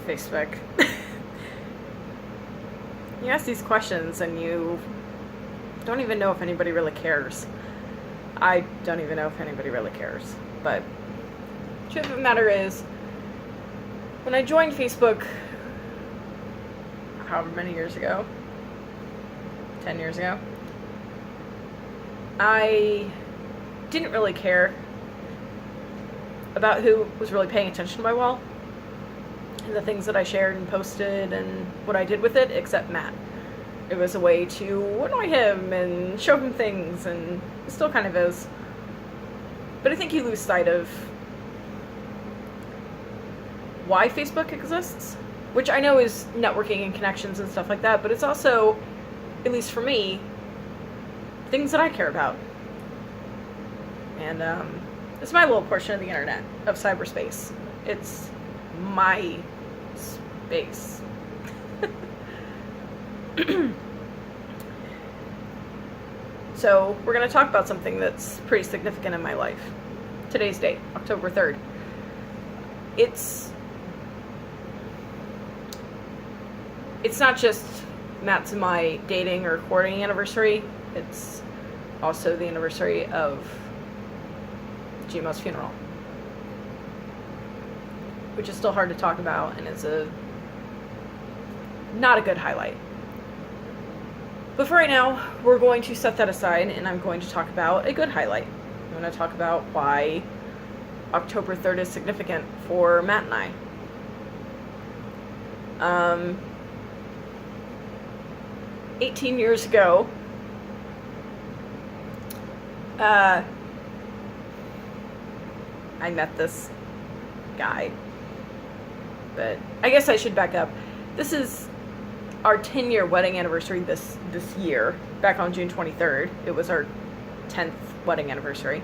Facebook. You ask these questions and you don't even know if anybody really cares. I don't even know if anybody really cares. But truth of the matter is, when I joined Facebook, however many years ago, 10 years ago, I didn't really care about who was really paying attention to my wall and the things that I shared and posted and what I did with it, except Matt. It was a way to annoy him and show him things, and it still kind of is. But I think you lose sight of why Facebook exists, which I know is networking and connections and stuff like that, but it's also, at least for me, things that I care about. And it's my little portion of the internet, of cyberspace. It's my space. So we're going to talk about something that's pretty significant in my life. Today's date, October 3rd. It's not just Matt's and my dating or courting anniversary. It's also the anniversary of Gmo's funeral, which is still hard to talk about and is not a good highlight. But for right now, we're going to set that aside, and I'm going to talk about a good highlight. I'm going to talk about why October 3rd is significant for Matt and I. 18 years ago, I met this guy. But I guess I should back up. This is our 10-year wedding anniversary this year, back on June 23rd. It was our 10th wedding anniversary.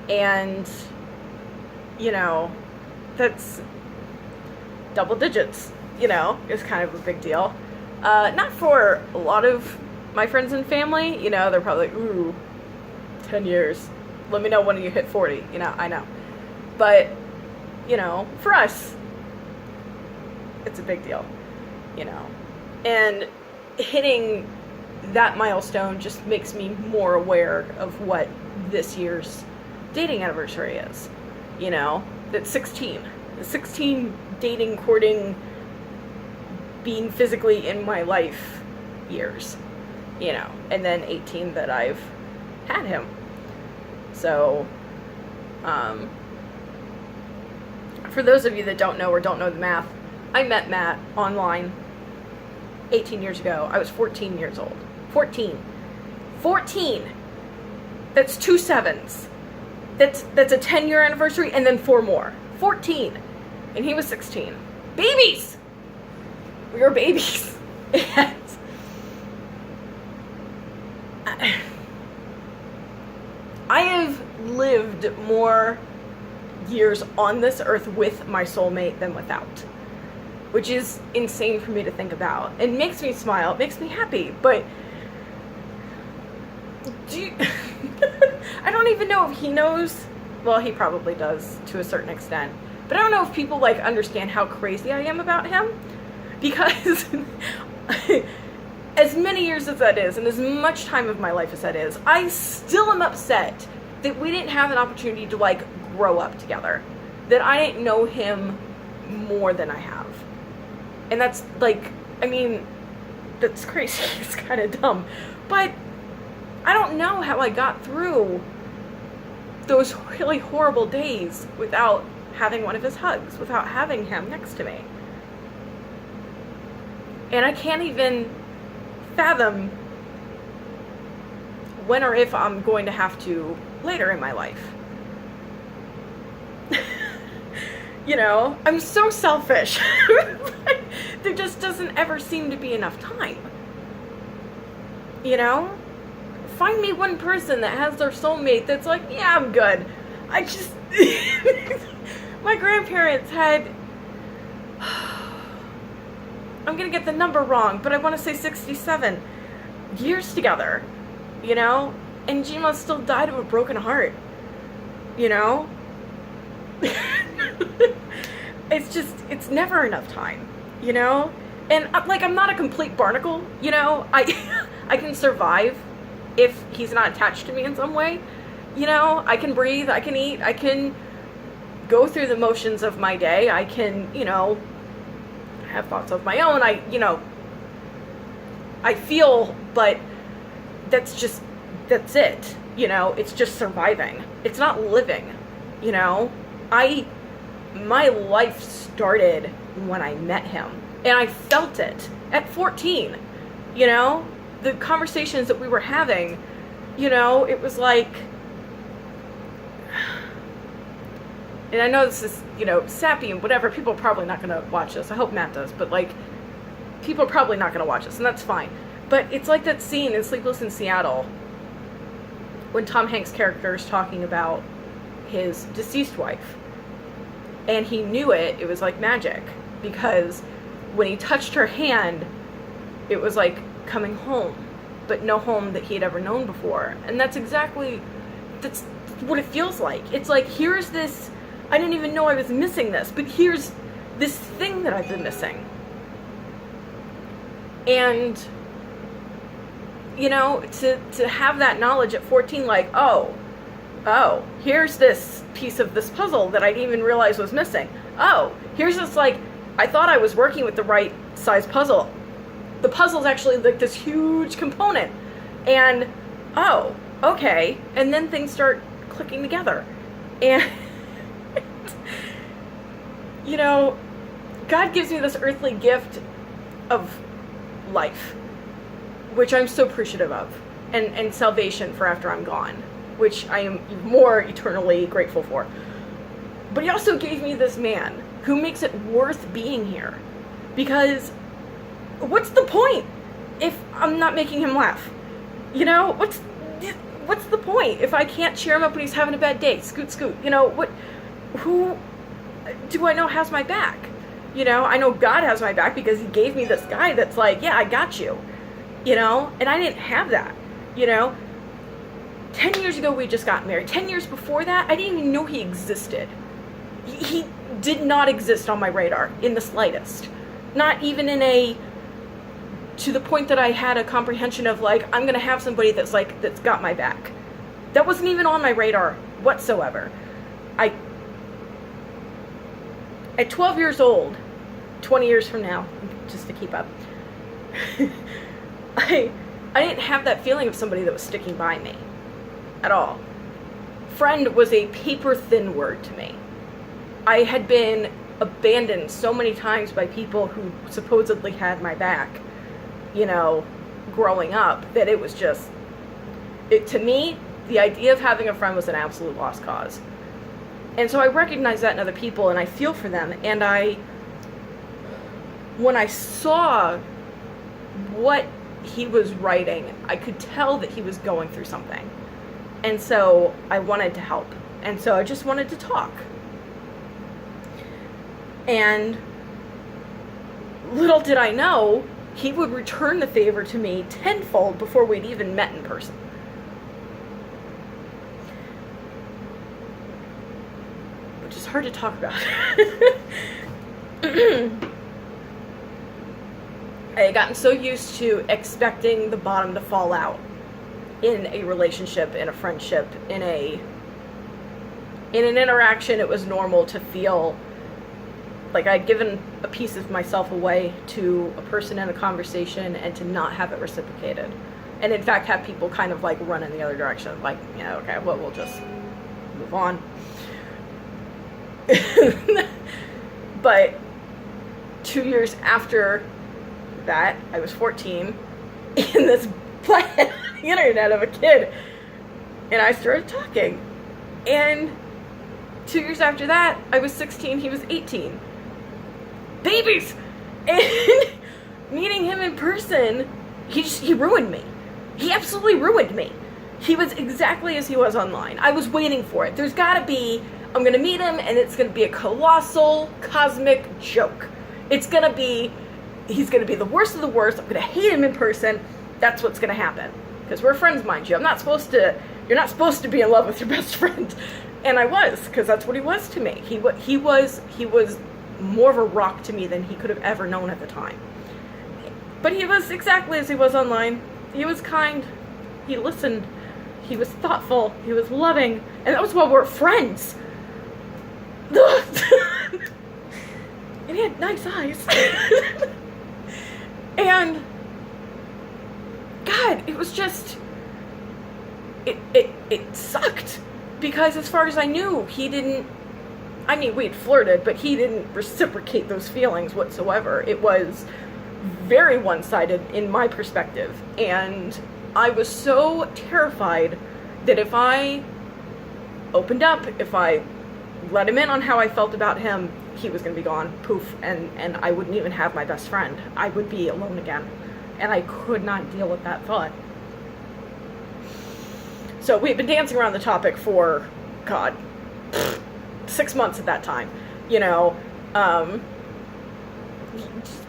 And, you know, that's double digits, you know, is kind of a big deal. Not for a lot of my friends and family, you know, they're probably like, ooh, 10 years. Let me know when you hit 40, you know, I know. But, you know, for us, it's a big deal, you know. And hitting that milestone just makes me more aware of what this year's dating anniversary is. You know, that's 16. 16 dating, courting, being physically in my life years, you know. And then 18 that I've had him. So, for those of you that don't know or don't know the math, I met Matt online 18 years ago. I was 14 years old. 14. 14! That's 2 sevens. That's a 10-year anniversary and then 4 more. 14. And he was 16. Babies! We were babies. And I have lived more years on this earth with my soulmate than without, which is insane for me to think about. It makes me smile, it makes me happy, but I don't even know if he knows. Well, he probably does to a certain extent, but I don't know if people like understand how crazy I am about him, because as many years as that is, and as much time of my life as that is, I still am upset that we didn't have an opportunity to like grow up together, that I didn't know him more than I have. And that's like, I mean, that's crazy. It's kind of dumb, but I don't know how I got through those really horrible days without having one of his hugs, without having him next to me. And I can't even fathom when or if I'm going to have to later in my life. You know, I'm so selfish. There just doesn't ever seem to be enough time. You know? Find me one person that has their soulmate that's like, yeah, I'm good. I just... My grandparents had... I'm gonna get the number wrong, but I want to say 67 years together. You know? And Gmo still died of a broken heart. You know? it's never enough time, you know? And like, I'm not a complete barnacle, you know? I can survive if he's not attached to me in some way. You know, I can breathe, I can eat, I can go through the motions of my day, I can, you know, have thoughts of my own, I feel, but that's it, you know, it's just surviving. It's not living, you know? My life started when I met him, and I felt it at 14, you know? The conversations that we were having, you know, it was like, and I know this is, you know, sappy and whatever, people are probably not going to watch this. I hope Matt does, but like, people are probably not going to watch this, and that's fine. But it's like that scene in Sleepless in Seattle when Tom Hanks' character is talking about his deceased wife. And he knew it was like magic, because when he touched her hand, it was like coming home, but no home that he had ever known before. And that's what it feels like. It's like, here's this, I didn't even know I was missing this, but here's this thing that I've been missing. And, you know, to have that knowledge at 14, like, oh, here's this piece of this puzzle that I didn't even realize was missing. Oh, here's this, like, I thought I was working with the right size puzzle. The puzzle's actually like this huge component. And, oh, okay. And then things start clicking together. And, you know, God gives me this earthly gift of life, which I'm so appreciative of, and salvation for after I'm gone, which I am more eternally grateful for. But he also gave me this man who makes it worth being here, because what's the point if I'm not making him laugh? You know, what's the point if I can't cheer him up when he's having a bad day? Scoot, scoot. You know, who do I know has my back? You know, I know God has my back because he gave me this guy that's like, yeah, I got you. You know, and I didn't have that, you know. 10 years ago, we just got married. 10 years before that, I didn't even know he existed. He did not exist on my radar in the slightest. Not even to the point that I had a comprehension of, like, I'm going to have somebody that's got my back. That wasn't even on my radar whatsoever. At 12 years old, 20 years from now, just to keep up, I didn't have that feeling of somebody that was sticking by me at all. Friend was a paper-thin word to me. I had been abandoned so many times by people who supposedly had my back, you know, growing up, that it was just, to me, the idea of having a friend was an absolute lost cause. And so I recognize that in other people, and I feel for them, and when I saw what he was writing, I could tell that he was going through something. And so I wanted to help. And so I just wanted to talk. And little did I know, he would return the favor to me tenfold before we'd even met in person. Which is hard to talk about. I had gotten so used to expecting the bottom to fall out in a relationship, in a friendship, in an interaction. It was normal to feel like I'd given a piece of myself away to a person in a conversation and to not have it reciprocated. And in fact, have people kind of like run in the other direction. Like, yeah, okay, well, we'll just move on. But 2 years after that, I was 14, in this planet on the internet of a kid, and I started talking. And 2 years after that, I was 16, he was 18. Babies! And meeting him in person, he ruined me. He absolutely ruined me. He was exactly as he was online. I was waiting for it. There's gotta be, I'm gonna meet him, and it's gonna be a colossal, cosmic joke. It's gonna be, he's gonna be the worst of the worst. I'm gonna hate him in person. That's what's gonna happen. Because we're friends, mind you. You're not supposed to be in love with your best friend. And I was, because that's what he was to me. He was more of a rock to me than he could have ever known at the time. But he was exactly as he was online. He was kind. He listened. He was thoughtful. He was loving. And that was why we're friends. And he had nice eyes. And God, it was just, it sucked. Because as far as I knew, he didn't, I mean, we had flirted, but he didn't reciprocate those feelings whatsoever. It was very one-sided in my perspective. And I was so terrified that if I opened up, if I let him in on how I felt about him, he was going to be gone, poof, and I wouldn't even have my best friend. I would be alone again. And I could not deal with that thought. So we had been dancing around the topic for, God, 6 months at that time. You know,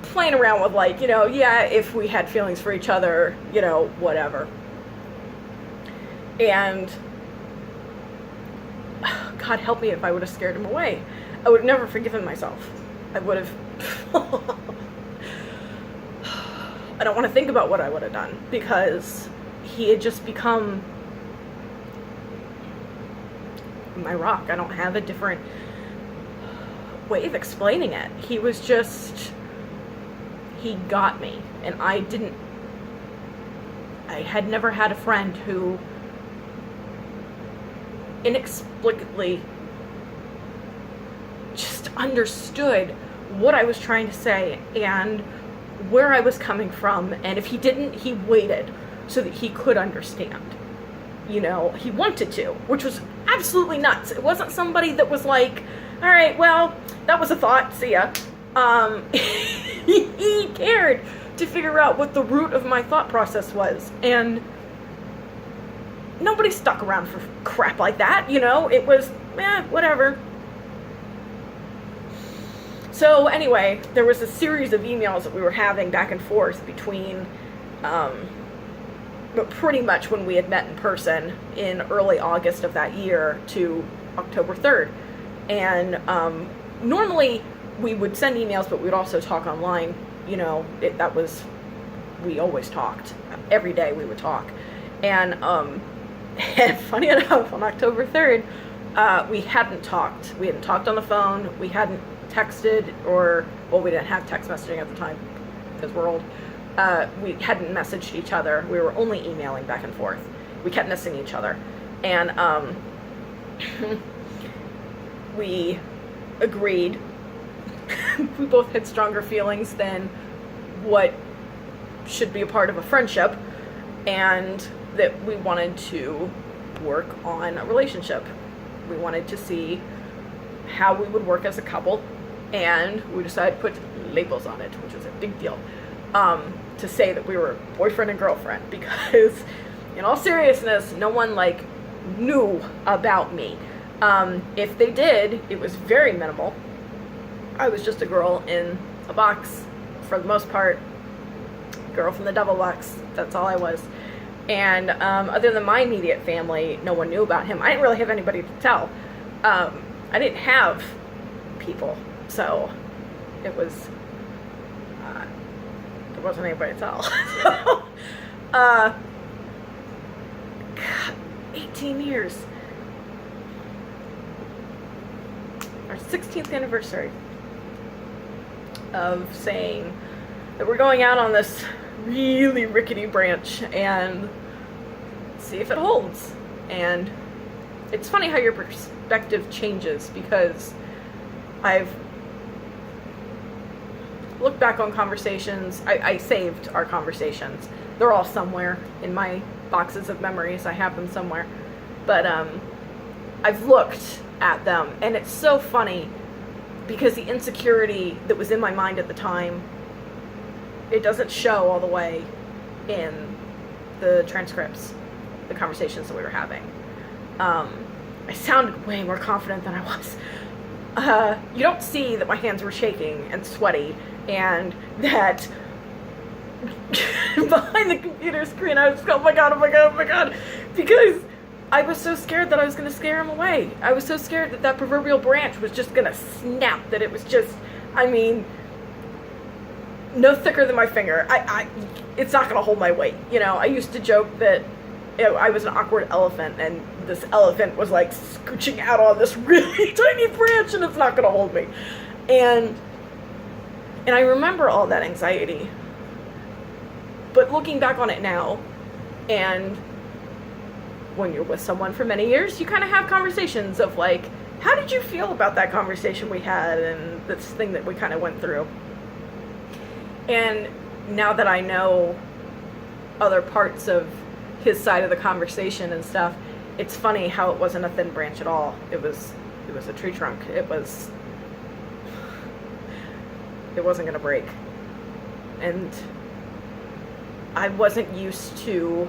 playing around with, like, you know, yeah, if we had feelings for each other, you know, whatever. And God help me if I would have scared him away. I would have never forgiven myself. I would have... I don't want to think about what I would have done, because he had just become my rock. I don't have a different way of explaining it. He was just... He got me. And I had never had a friend who inexplicably just understood what I was trying to say and where I was coming from. And if he didn't, he waited so that he could understand. You know, he wanted to, which was absolutely nuts. It wasn't somebody that was like, all right, well, that was a thought, see ya. He cared to figure out what the root of my thought process was. And nobody stuck around for crap like that, you know? It was, whatever. So anyway, there was a series of emails that we were having back and forth between, but pretty much when we had met in person in early August of that year to October 3rd. And normally we would send emails, but we would also talk online. You know, we always talked. Every day we would talk. And funny enough, on October 3rd, we hadn't talked. We hadn't talked on the phone. We hadn't texted, we didn't have text messaging at the time because we're old. We hadn't messaged each other. We were only emailing back and forth. We kept missing each other. And we agreed. We both had stronger feelings than what should be a part of a friendship, and that we wanted to work on a relationship. We wanted to see how we would work as a couple, and we decided to put labels on it, which was a big deal, to say that we were boyfriend and girlfriend, because in all seriousness, no one knew about me. If they did, it was very minimal. I was just a girl in a box, for the most part. Girl from the devil box. That's all I was. And other than my immediate family, no one knew about him. I didn't really have anybody to tell. I didn't have people, so it was... there wasn't anybody to tell. So, 18 years. Our 16th anniversary of saying that we're going out on this really rickety branch and see if it holds. And it's funny how your perspective changes, because I've looked back on conversations. I saved our conversations. They're all somewhere in my boxes of memories. I have them somewhere. But I've looked at them, and it's so funny because the insecurity that was in my mind at the time, it doesn't show all the way in the transcripts, the conversations that we were having. I sounded way more confident than I was. You don't see that my hands were shaking and sweaty, and that behind the computer screen I was going, oh my god, oh my god, oh my god, because I was so scared that I was going to scare him away. I was so scared that that proverbial branch was just going to snap, that it was just, I mean, no thicker than my finger. It's not gonna hold my weight. You know, I used to joke that I was an awkward elephant, and this elephant was like scooching out on this really tiny branch, and it's not gonna hold me. And I remember all that anxiety. But looking back on it now, and when you're with someone for many years, you kind of have conversations of like, how did you feel about that conversation we had and this thing that we kind of went through? And now that I know other parts of his side of the conversation and stuff, it's funny how it wasn't a thin branch at all. It was a tree trunk. It wasn't going to break. And I wasn't used to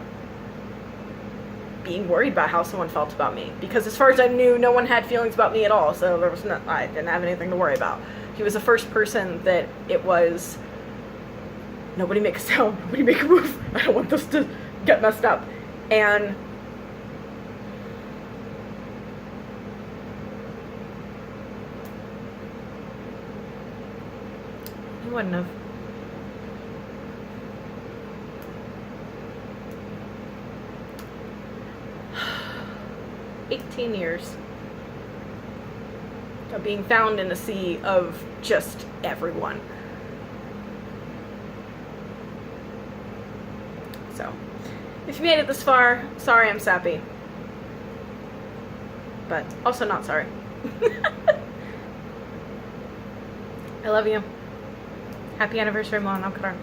being worried about how someone felt about me, because as far as I knew, no one had feelings about me at all, so I didn't have anything to worry about. He was the first person that it was, nobody make a sound, nobody make a move, I don't want this to get messed up. And he wouldn't have. "18 years of being found in a sea of just everyone." So, if you made it this far, sorry I'm sappy. But also not sorry. I love you. Happy anniversary, Mon Alcatar.